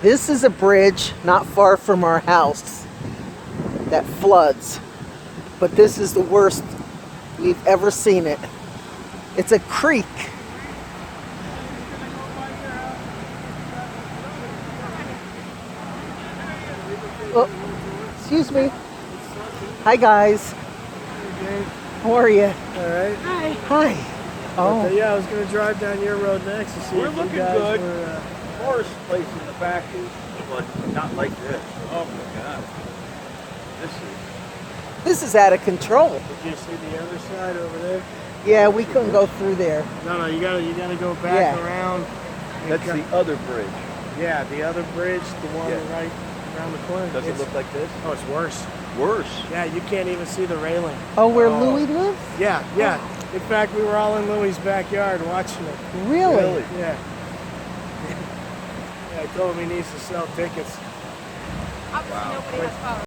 This is a bridge not far from our house that floods, but this is the worst we've ever seen it. It's a creek. Oh, excuse me. Hi guys. How are you? All right. Hi. Oh. Yeah, I was going to drive down your road next to see We're if you looking guys good. were... Forest place in the back is, but not like this. Oh my God. This is out of control. Did you see the other side over there? Yeah, we couldn't go through there. No, you gotta go back Yeah. around. That's the other bridge. Yeah, the other bridge, the one Yeah. right around the corner. Does it It's- look like this? Oh, it's worse. Worse. Yeah, you can't even see the railing. Oh, where Louis lives? Yeah. In fact, we were all in Louis' backyard watching it. Really? Yeah. Yeah, I told him he needs to sell tickets. Obviously nobody has power.